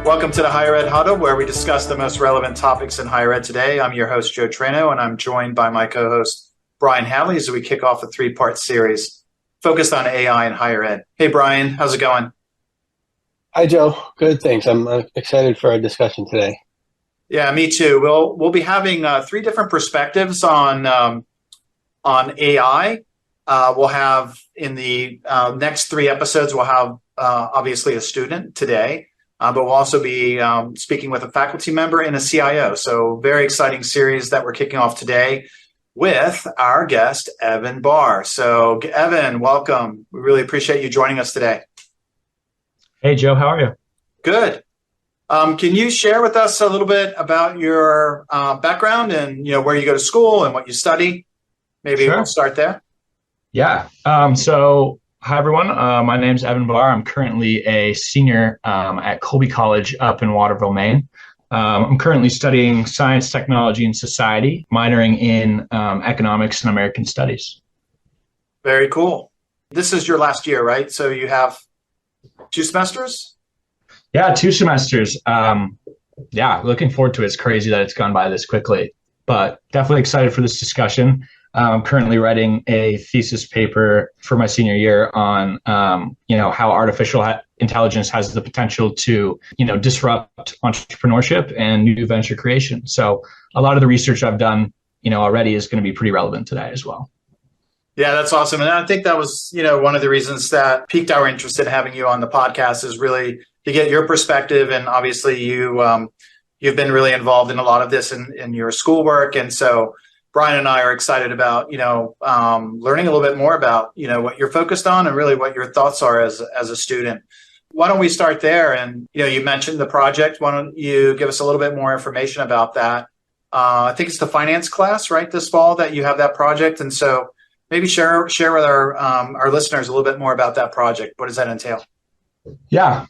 Welcome to the Higher Ed Huddle, where we discuss the most relevant topics in higher ed today. I'm your host, Joe Traino, and I'm joined by my co-host, Brian Hadley, as we kick off a three-part series focused on AI in higher ed. Hey, Brian, how's it going? Hi, Joe. Good, thanks. I'm excited for our discussion today. Yeah, me too. We'll be having three different perspectives on AI. We'll have in the next three episodes, we'll have obviously a student today. But we'll also be speaking with a faculty member and a CIO. So very exciting series that we're kicking off today with our guest, Evan Barr. So Evan, welcome. We really appreciate you joining us today. Hey, Joe, how are you? Good. Can you share with us a little bit about your background and where you go to school and what you study? Maybe Sure. We'll start there. Yeah. Hi, everyone. My name's Evan Barr. I'm currently a senior at Colby College up in Waterville, Maine. I'm currently studying science, technology, and society, minoring in economics and American studies. Very cool. This is your last year, right? So you have 2 semesters? Yeah, 2 semesters. Looking forward to it. It's crazy that it's gone by this quickly, but definitely excited for this discussion. I'm currently writing a thesis paper for my senior year on, how artificial intelligence has the potential to, disrupt entrepreneurship and new venture creation. So a lot of the research I've done, already is going to be pretty relevant today as well. Yeah, that's awesome. And I think that was, one of the reasons that piqued our interest in having you on the podcast is really to get your perspective. And obviously you've been really involved in a lot of this in your schoolwork. And so Brian and I are excited about, learning a little bit more about, what you're focused on and really what your thoughts are as a student. Why don't we start there? And, you mentioned the project. Why don't you give us a little bit more information about that? I think it's the finance class, right, this fall that you have that project. And so maybe share with our listeners a little bit more about that project. What does that entail? Yeah.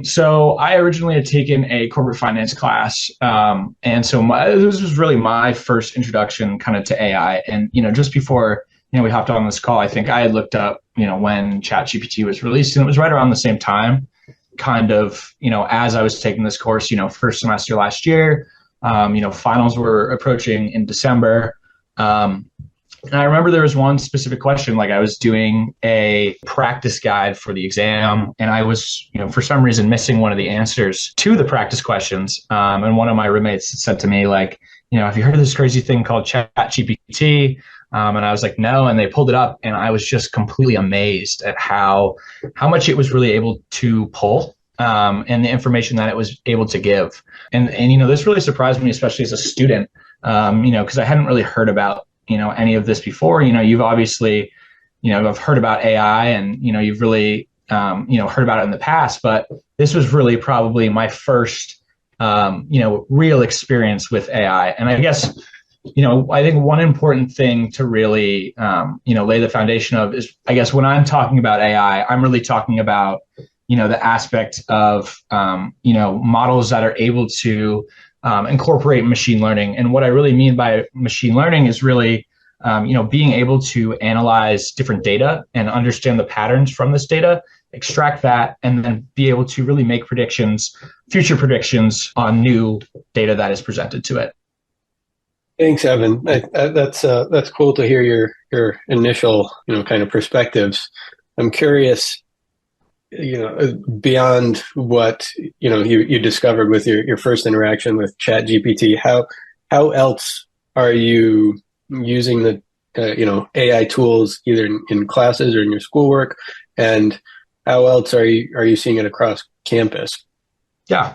So I originally had taken a corporate finance class. And so this was really my first introduction kind of to AI. And, just before, we hopped on this call, I think I had looked up, when ChatGPT was released, and it was right around the same time, kind of, as I was taking this course, first semester last year, finals were approaching in December. And I remember there was one specific question, like I was doing a practice guide for the exam, and I was, for some reason missing one of the answers to the practice questions. And one of my roommates said to me, like, have you heard of this crazy thing called ChatGPT? And I was like, no. And they pulled it up, and I was just completely amazed at how much it was really able to pull, and the information that it was able to give. And this really surprised me, especially as a student, because I hadn't really heard about any of this before. You've obviously, I've heard about AI and, you've really, heard about it in the past, but this was really probably my first, real experience with AI. And I guess, I think one important thing to really, lay the foundation of is, I guess, when I'm talking about AI, I'm really talking about, the aspect of, models that are able to incorporate machine learning. And what I really mean by machine learning is really, being able to analyze different data and understand the patterns from this data, extract that, and then be able to really make future predictions on new data that is presented to it. Thanks, Evan. That's cool to hear your initial, kind of perspectives. I'm curious, beyond what you discovered with your first interaction with ChatGPT, how else are you using the AI tools either in classes or in your schoolwork, and how else are you seeing it across campus? Yeah.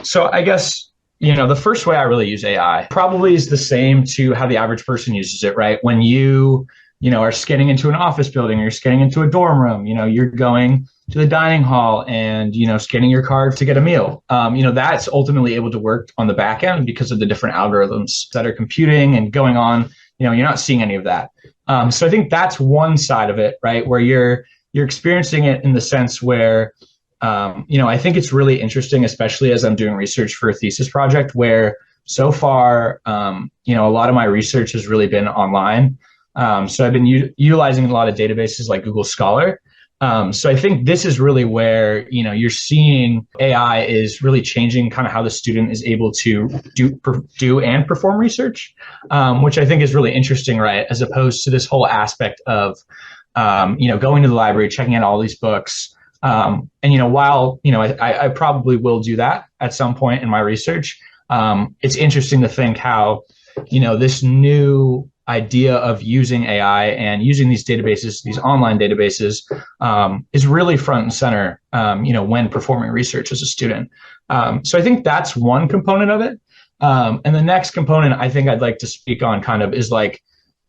So I guess the first way I really use AI probably is the same to how the average person uses it, right? When you are scanning into an office building, or you're scanning into a dorm room, you're going to the dining hall and, scanning your card to get a meal. That's ultimately able to work on the back end because of the different algorithms that are computing and going on. You're not seeing any of that. So I think that's one side of it, right? Where you're experiencing it in the sense where, I think it's really interesting, especially as I'm doing research for a thesis project, where so far, a lot of my research has really been online. So I've been utilizing a lot of databases like Google Scholar. So I think this is really where, you're seeing AI is really changing kind of how the student is able to do and perform research, which I think is really interesting, right? As opposed to this whole aspect of, going to the library, checking out all these books. And, while, I probably will do that at some point in my research, it's interesting to think how, this new idea of using AI and using these databases, these online databases, is really front and center, when performing research as a student. So I think that's one component of it. And the next component I think I'd like to speak on kind of is like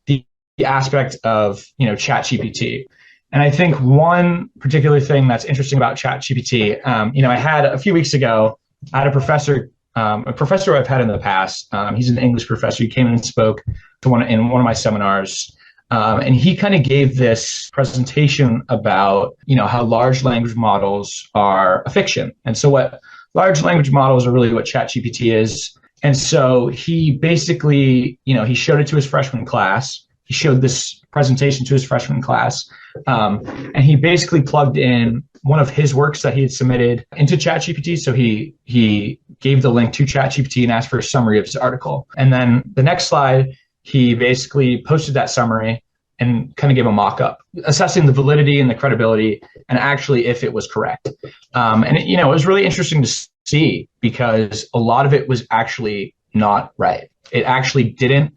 the aspect of, ChatGPT. And I think one particular thing that's interesting about ChatGPT, I had a few weeks ago, I had a professor I've had in the past. He's an English professor. He came in and spoke in one of my seminars. And he kind of gave this presentation about, how large language models are a fiction. And so what large language models are really what ChatGPT is. And so he basically, he showed it to his freshman class. He showed this presentation to his freshman class. And he basically plugged in one of his works that he had submitted into ChatGPT. So he gave the link to ChatGPT and asked for a summary of his article. And then the next slide, he basically posted that summary and kind of gave a mock-up, assessing the validity and the credibility and actually if it was correct. And it was really interesting to see because a lot of it was actually not right. It actually didn't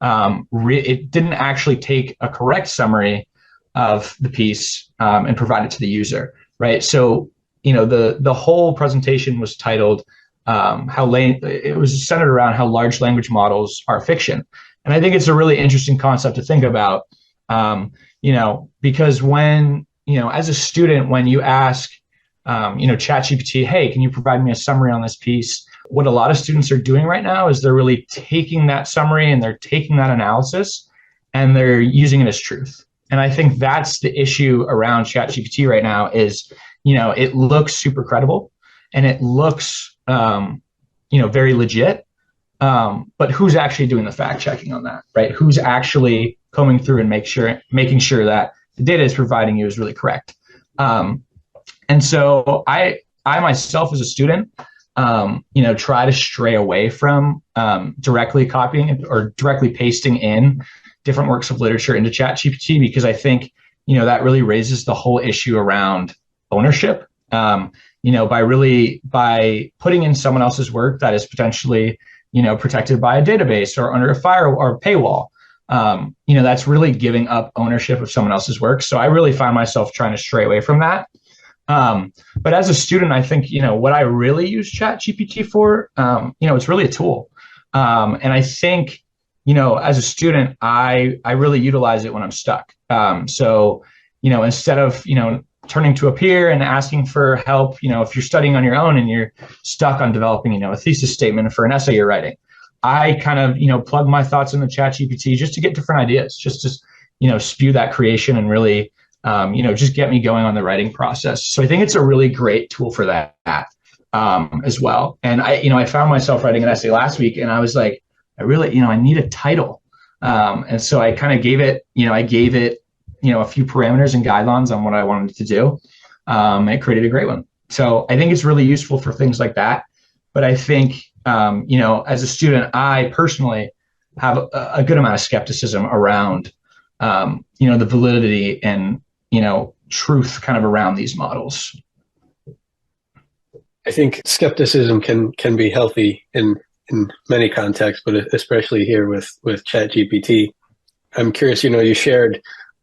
actually take a correct summary of the piece and provide it to the user, right? So, the whole presentation was titled it was centered around how large language models are fiction. And I think it's a really interesting concept to think about, because when, as a student, when you ask, ChatGPT, hey, can you provide me a summary on this piece? What a lot of students are doing right now is they're really taking that summary and they're taking that analysis and they're using it as truth. And I think that's the issue around ChatGPT right now is, it looks super credible and it looks, very legit. But who's actually doing the fact checking on that, right? Who's actually combing through and making sure that the data is providing you is really correct. And so I myself as a student, try to stray away from directly copying or directly pasting in different works of literature into ChatGPT because I think, that really raises the whole issue around ownership. By putting in someone else's work that is potentially, protected by a database or under a firewall or a paywall, that's really giving up ownership of someone else's work. So I really find myself trying to stray away from that. But as a student, I think, what I really use ChatGPT for, it's really a tool. And I think, as a student, I really utilize it when I'm stuck. So, instead of, turning to a peer and asking for help, if you're studying on your own and you're stuck on developing, a thesis statement for an essay you're writing, I kind of, plug my thoughts into ChatGPT just to get different ideas, just to, spew that creation and really, just get me going on the writing process. So I think it's a really great tool for that as well. And I found myself writing an essay last week and I was like, I need a title. And so I kind of gave it, a few parameters and guidelines on what I wanted it to do. It created a great one. So I think it's really useful for things like that. But I think, as a student, I personally have a good amount of skepticism around, the validity and, truth kind of around these models. I think skepticism can be healthy in many contexts, but especially here with ChatGPT. I'm curious, you shared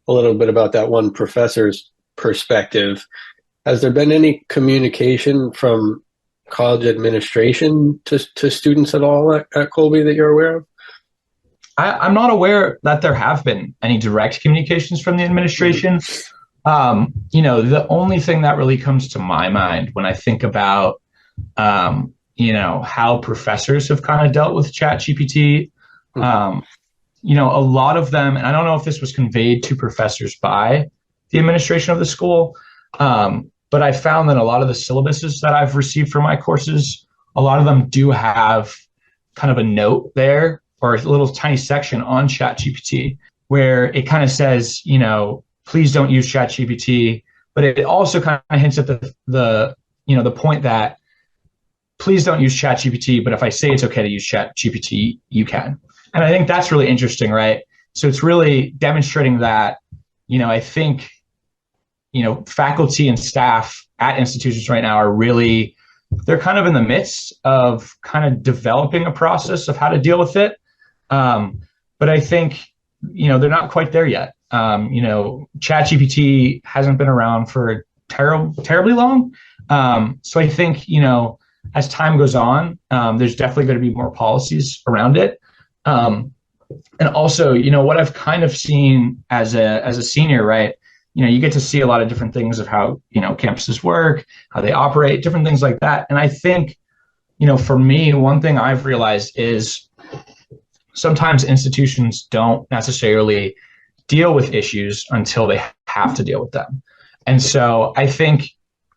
a little bit about that one professor's perspective. Has there been any communication from college administration to students at all at Colby that you're aware of? I'm not aware that there have been any direct communications from the administration. The only thing that really comes to my mind when I think about, how professors have kind of dealt with ChatGPT, a lot of them, and I don't know if this was conveyed to professors by the administration of the school, but I found that a lot of the syllabuses that I've received for my courses, a lot of them do have kind of a note there or a little tiny section on ChatGPT where it kind of says, please don't use ChatGPT. but it also kind of hints at the point that please don't use ChatGPT, but if I say it's okay to use ChatGPT, you can. And I think that's really interesting, right? So it's really demonstrating that, I think, faculty and staff at institutions right now are really, they're kind of in the midst of kind of developing a process of how to deal with it. But I think, they're not quite there yet. ChatGPT hasn't been around for terribly long. So I think, as time goes on, there's definitely going to be more policies around it. And also, what I've kind of seen as a senior, right? You get to see a lot of different things of how, campuses work, how they operate, different things like that. And I think, for me, one thing I've realized is sometimes institutions don't necessarily deal with issues until they have to deal with them. And so I think,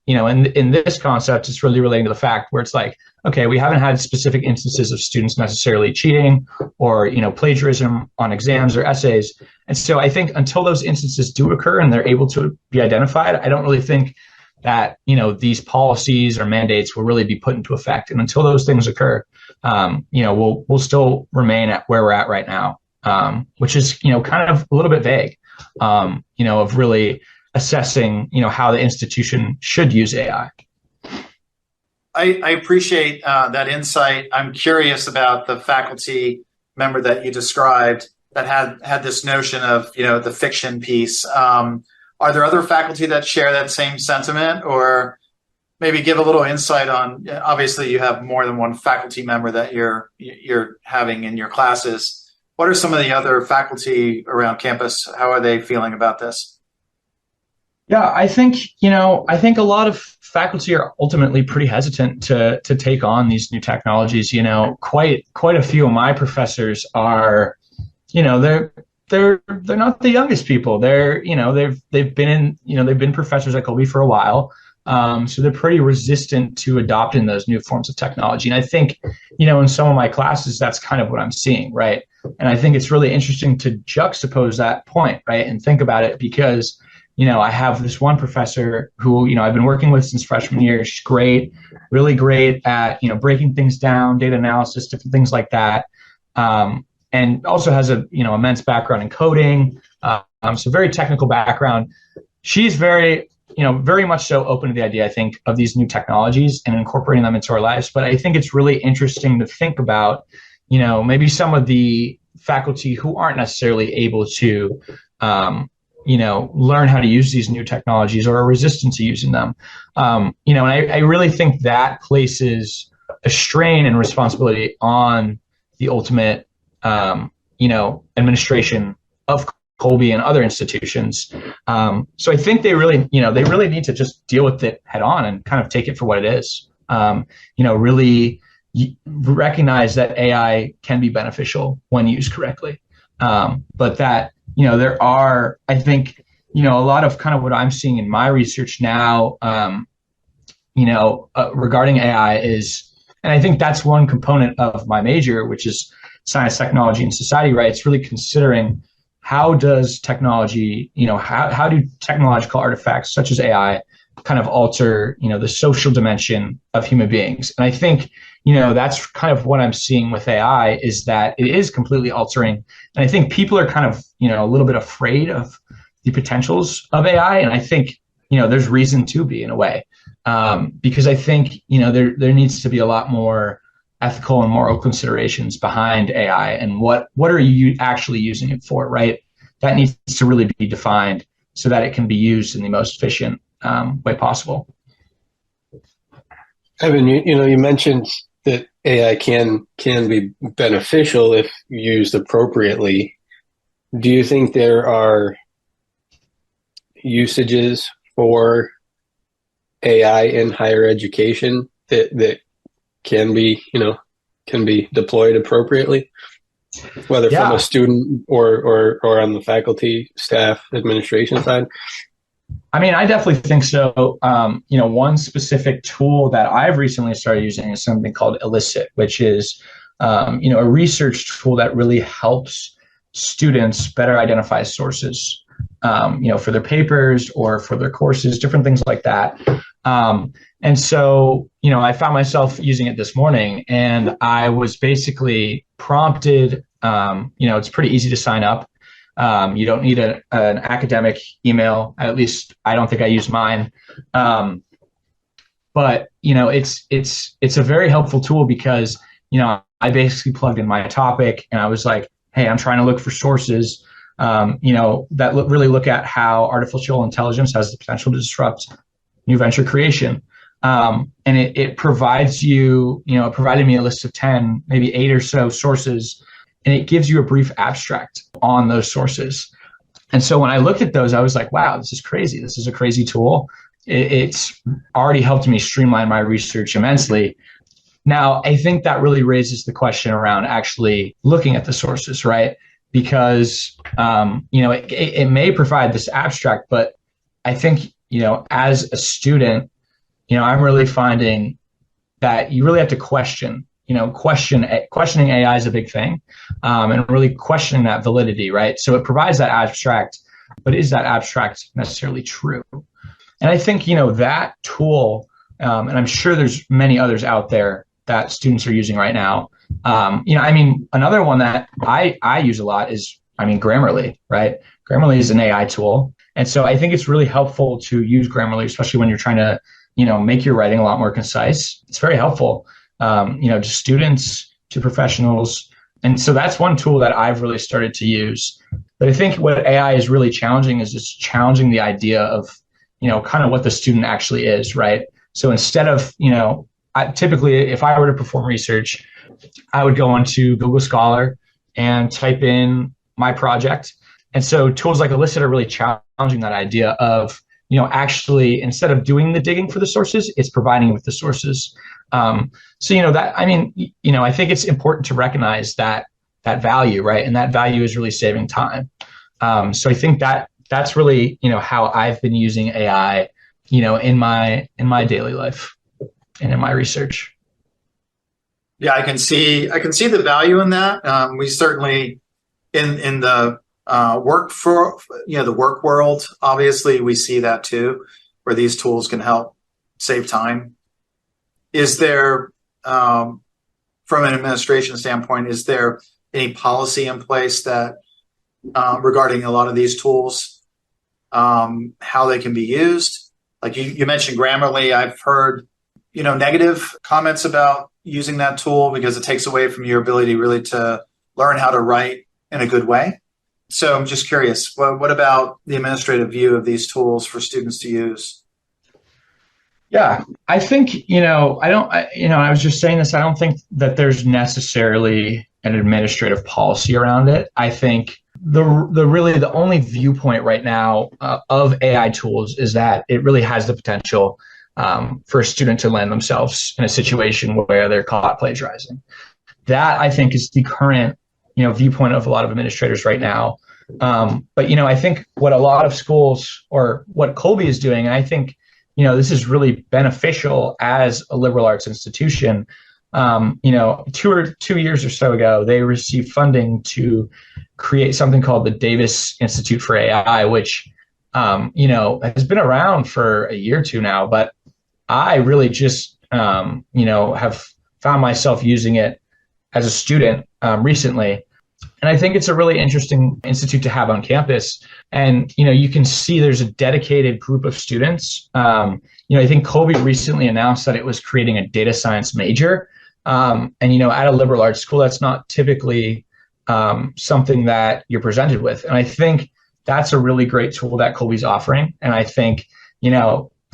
in this concept, it's really relating to the fact where it's like, okay, we haven't had specific instances of students necessarily cheating or, plagiarism on exams or essays. And so I think until those instances do occur and they're able to be identified, I don't really think that, these policies or mandates will really be put into effect. And until those things occur, we'll still remain at where we're at right now, which is, kind of a little bit vague, of really assessing, how the institution should use AI. I appreciate that insight. I'm curious about the faculty member that you described that had this notion of, the fiction piece. Are there other faculty that share that same sentiment, or maybe give a little insight on, obviously you have more than one faculty member that you're having in your classes. What are some of the other faculty around campus? How are they feeling about this? Yeah, I think a lot of faculty are ultimately pretty hesitant to take on these new technologies. Quite a few of my professors are, they're not the youngest people. They're, they've been professors at Colby for a while. So they're pretty resistant to adopting those new forms of technology. And I think, in some of my classes, that's kind of what I'm seeing, right? And I think it's really interesting to juxtapose that point, right? And think about it because, I have this one professor who, I've been working with since freshman year. She's great, really great at, breaking things down, data analysis, different things like that. And also has a, immense background in coding. So very technical background. She's very much so open to the idea, I think, of these new technologies and incorporating them into our lives. But I think it's really interesting to think about, maybe some of the faculty who aren't necessarily able to, learn how to use these new technologies or are resistant to using them. And I really think that places a strain and responsibility on the ultimate, administration of Colby and other institutions. So I think they really need to just deal with it head on and kind of take it for what it is. Really recognize that AI can be beneficial when used correctly. But that, there are, I think, a lot of kind of what I'm seeing in my research now, regarding AI is, and I think that's one component of my major, which is science, technology, and society, right? It's really considering how does technology, how do technological artifacts such as AI kind of alter, the social dimension of human beings? And I think, that's kind of what I'm seeing with AI is that it is completely altering. And I think people are kind of, a little bit afraid of the potentials of AI. And I think, there's reason to be in a way, because I think, there needs to be a lot more ethical and moral considerations behind AI and what are you actually using it for, right? That needs to really be defined so that it can be used in the most efficient way possible. Evan, you mentioned that AI can be beneficial if used appropriately. Do you think there are usages for AI in higher education that can be deployed appropriately, whether from a student or on the faculty, staff, administration side? I mean, I definitely think so. One specific tool that I've recently started using is something called Elicit, which is, a research tool that really helps students better identify sources for their papers or for their courses, different things like that. And so, I found myself using it this morning, and I was basically prompted, it's pretty easy to sign up. You don't need an academic email. At least I don't think I use mine. But it's a very helpful tool because, I basically plugged in my topic and I was like, hey, I'm trying to look for sources, that really look at how artificial intelligence has the potential to disrupt new venture creation. And it provides you, it provided me a list of 10, maybe 8 or so sources, and it gives you a brief abstract on those sources. And so when I looked at those, I was like, wow, this is crazy. This is a crazy tool. It's already helped me streamline my research immensely. Now, I think that really raises the question around actually looking at the sources, right? Because, it may provide this abstract, but I think, as a student, I'm really finding that you really have to questioning AI is a big thing, and really questioning that validity, right? So it provides that abstract, but is that abstract necessarily true? And I think, that tool, and I'm sure there's many others out there that students are using right now. Another one that I use a lot is, Grammarly, right? Grammarly is an AI tool. And so I think it's really helpful to use Grammarly, especially when you're trying to, make your writing a lot more concise. It's very helpful, to students, to professionals. And so that's one tool that I've really started to use. But I think what AI is really challenging is just challenging the idea of, kind of what the student actually is, right? So instead of, typically, if I were to perform research, I would go onto Google Scholar and type in my project. And so tools like Elicit are really challenging that idea of, actually, instead of doing the digging for the sources, it's providing with the sources. I think it's important to recognize that value, right? And that value is really saving time. So I think that's really, how I've been using AI, in my daily life and in my research. Yeah, I can see the value in that. We certainly in the the work world, obviously we see that too, where these tools can help save time. Is there, from an administration standpoint, is there any policy in place that regarding a lot of these tools, how they can be used? Like you mentioned Grammarly, I've heard negative comments about using that tool because it takes away from your ability really to learn how to write in a good way. So I'm just curious, what about the administrative view of these tools for students to use? Yeah, I think, I was just saying this, I don't think that there's necessarily an administrative policy around it. I think the only viewpoint right now of AI tools is that it really has the potential for a student to land themselves in a situation where they're caught plagiarizing. That, I think, is the current, viewpoint of a lot of administrators right now. But, I think what a lot of schools or what Colby is doing, and I think, this is really beneficial as a liberal arts institution. 2 years or so ago, they received funding to create something called the Davis Institute for AI, which, has been around for a year or two now, but I really just, have found myself using it as a student recently. And I think it's a really interesting institute to have on campus. And, you can see there's a dedicated group of students. I think Colby recently announced that it was creating a data science major. And, at a liberal arts school, that's not typically something that you're presented with. And I think that's a really great tool that Colby's offering. And I think,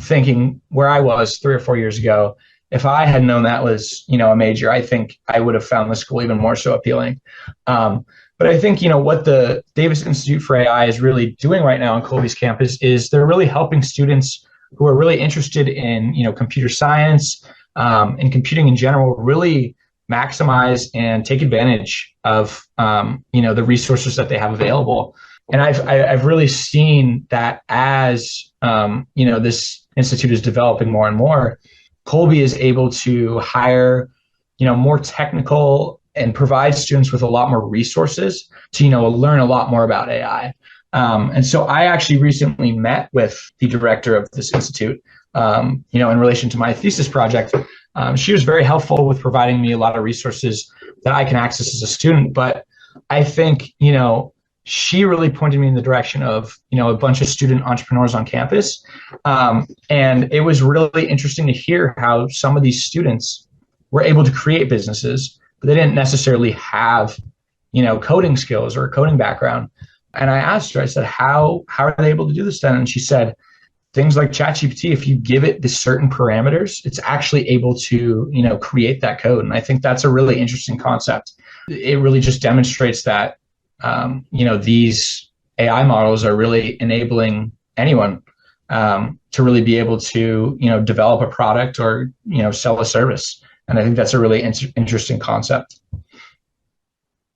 thinking where I was 3 or 4 years ago, if I had known that was, a major, I think I would have found the school even more so appealing. But I think, what the Davis Institute for AI is really doing right now on Colby's campus is they're really helping students who are really interested in, computer science and computing in general, really maximize and take advantage of, the resources that they have available. And I've really seen that as, this institute is developing more and more, Colby is able to hire, more technical and provide students with a lot more resources to, learn a lot more about AI. And so I actually recently met with the director of this institute, in relation to my thesis project. She was very helpful with providing me a lot of resources that I can access as a student. But I think, she really pointed me in the direction of, a bunch of student entrepreneurs on campus. And it was really interesting to hear how some of these students were able to create businesses, but they didn't necessarily have, coding skills or a coding background. And I asked her, I said, how are they able to do this then? And she said, things like ChatGPT, if you give it the certain parameters, it's actually able to, create that code. And I think that's a really interesting concept. It really just demonstrates that, these AI models are really enabling anyone to really be able to, develop a product or, sell a service. And I think that's a really interesting concept.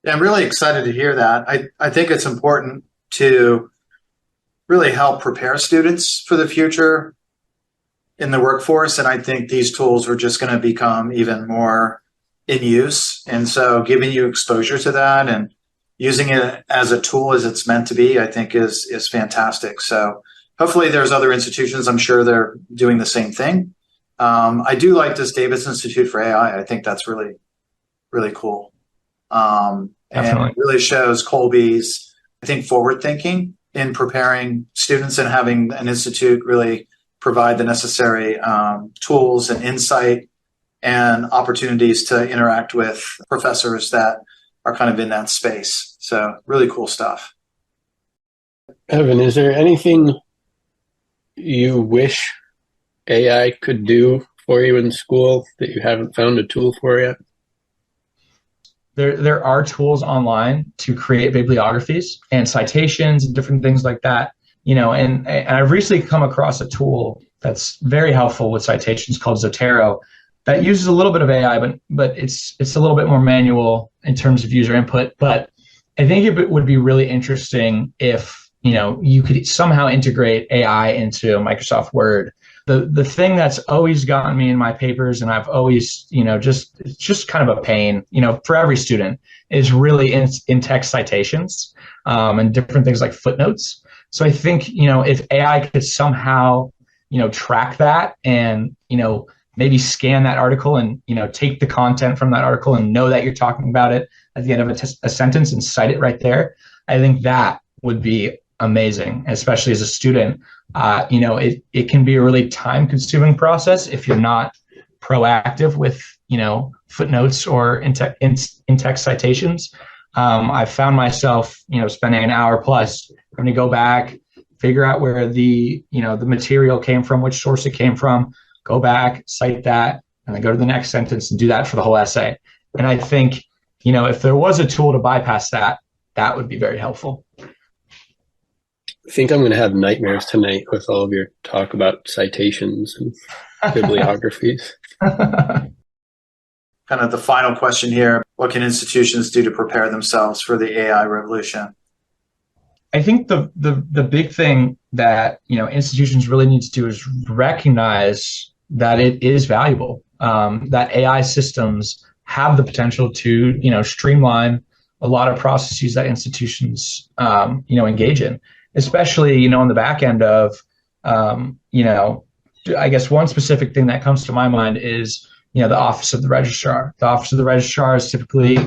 Yeah, I'm really excited to hear that. I think it's important to really help prepare students for the future in the workforce. And I think these tools are just going to become even more in use. And so giving you exposure to that and using it as a tool as it's meant to be, I think is fantastic. So hopefully there's other institutions. I'm sure they're doing the same thing. I do like this Davis Institute for AI. I think that's really, really cool. And it really shows Colby's, I think, forward thinking in preparing students and having an institute really provide the necessary tools and insight and opportunities to interact with professors that are kind of in that space. So really cool stuff. Evan, is there anything you wish AI could do for you in school that you haven't found a tool for yet? There are tools online to create bibliographies and citations and different things like that. And I've recently come across a tool that's very helpful with citations called Zotero that uses a little bit of AI, but it's a little bit more manual in terms of user input. But I think it would be really interesting if, you could somehow integrate AI into Microsoft Word. The thing that's always gotten me in my papers, and I've always, it's just kind of a pain, for every student, is really in-text citations and different things like footnotes. So I think, if AI could somehow, track that and, maybe scan that article and, take the content from that article and know that you're talking about it at the end of a sentence and cite it right there, I think that would be amazing, especially as a student. It can be a really time-consuming process if you're not proactive with, footnotes or in-text citations. I've found myself, spending an hour plus having to go back, figure out where the material came from, which source it came from, go back, cite that, and then go to the next sentence and do that for the whole essay. And I think, if there was a tool to bypass that, that would be very helpful. I think I'm going to have nightmares tonight with all of your talk about citations and bibliographies. Kind of the final question here. What can institutions do to prepare themselves for the AI revolution? I think the big thing that, institutions really need to do is recognize that it is valuable, that AI systems have the potential to, streamline a lot of processes that institutions, engage in. Especially, on the back end of, I guess one specific thing that comes to my mind is, the Office of the Registrar. The Office of the Registrar is typically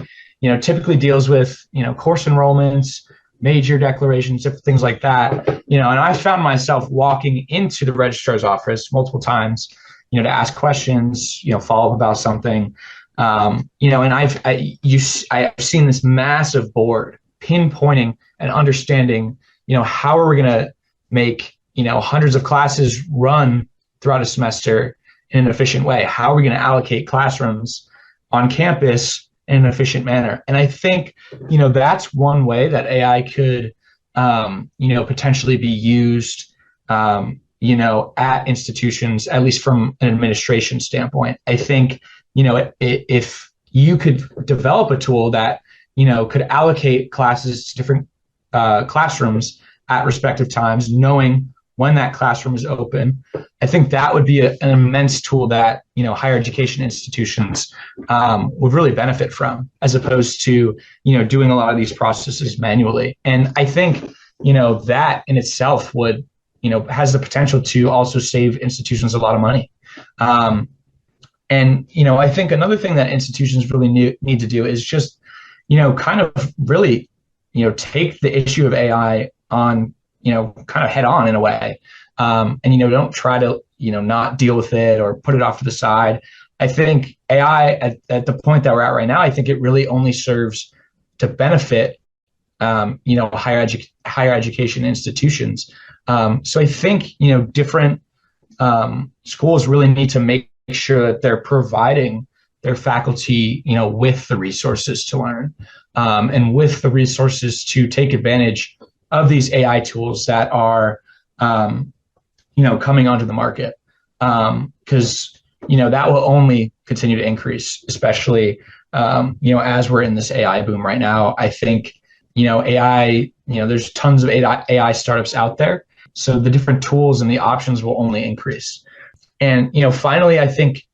deals with, course enrollments, major declarations, different things like that. And I found myself walking into the registrar's office multiple times, to ask questions, follow up about something. And I've seen this massive board pinpointing and understanding, how are we going to make, hundreds of classes run throughout a semester in an efficient way? How are we going to allocate classrooms on campus in an efficient manner? And I think, that's one way that AI could, potentially be used, at institutions, at least from an administration standpoint. I think, if you could develop a tool that, could allocate classes to different classrooms at respective times, knowing when that classroom is open, I think that would be an immense tool that, higher education institutions would really benefit from, as opposed to, doing a lot of these processes manually. And I think, that in itself would, has the potential to also save institutions a lot of money. And I think another thing that institutions really need to do is just, kind of really, take the issue of AI on, kind of head on in a way. And, don't try to, not deal with it or put it off to the side. I think AI at the point that we're at right now, I think it really only serves to benefit, higher education institutions. So I think, different schools really need to make sure that they're providing their faculty, with the resources to learn, and with the resources to take advantage of these AI tools that are, coming onto the market. Because, that will only continue to increase, especially, as we're in this AI boom right now. I think, AI, there's tons of AI startups out there. So the different tools and the options will only increase. And, finally, I think,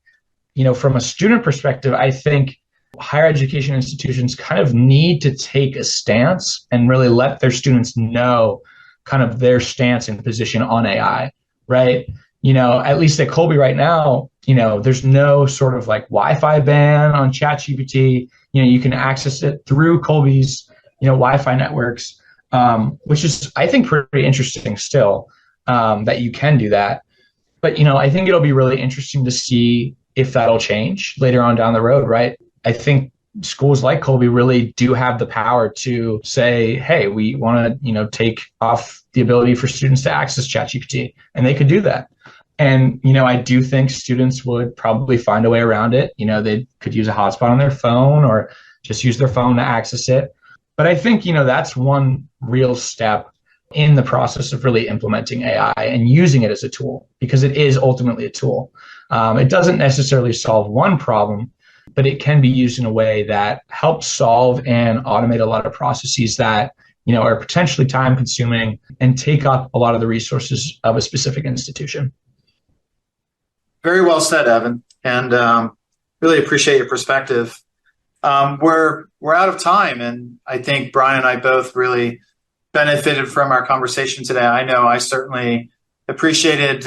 from a student perspective, I think higher education institutions kind of need to take a stance and really let their students know kind of their stance and position on AI, right? At least at Colby right now, there's no sort of like Wi-Fi ban on ChatGPT. You can access it through Colby's, Wi-Fi networks, which is, I think, pretty interesting still, that you can do that. But, I think it'll be really interesting to see if that'll change later on down the road, right? I think schools like Colby really do have the power to say, hey, we want to, take off the ability for students to access ChatGPT, and they could do that. And, I do think students would probably find a way around it. They could use a hotspot on their phone or just use their phone to access it. But I think, that's one real step in the process of really implementing AI and using it as a tool, because it is ultimately a tool. It doesn't necessarily solve one problem, but it can be used in a way that helps solve and automate a lot of processes that, are potentially time consuming and take up a lot of the resources of a specific institution. Very well said, Evan, and really appreciate your perspective. We're out of time, and I think Brian and I both really benefited from our conversation today. I know I certainly appreciated,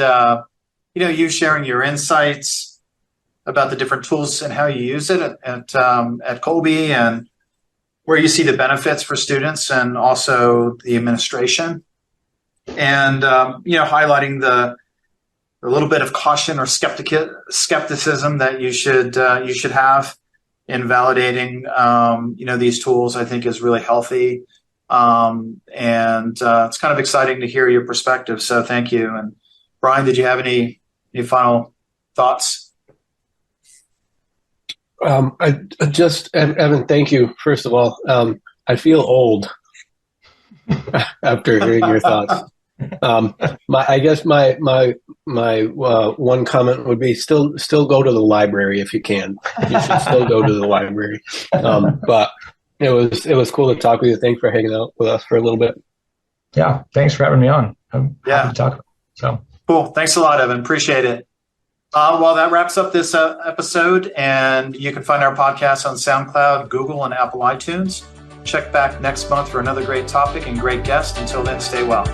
you sharing your insights about the different tools and how you use it at Colby, and where you see the benefits for students and also the administration, and highlighting the little bit of caution or skepticism that you should have in validating these tools. I think is really healthy. And it's kind of exciting to hear your perspective. So thank you. And Brian, did you have any final thoughts? Evan, thank you. First of all, I feel old after hearing your thoughts. I guess my one comment would be still go to the library if you can. You should still go to the library. But it was cool to talk with you. Thanks for hanging out with us for a little bit. Yeah, thanks for having me on. I'm happy to talk about it. So cool. Thanks a lot, Evan. Appreciate it. Well, that wraps up this episode, and you can find our podcast on SoundCloud, Google, and Apple iTunes. Check back next month for another great topic and great guest. Until then, stay well.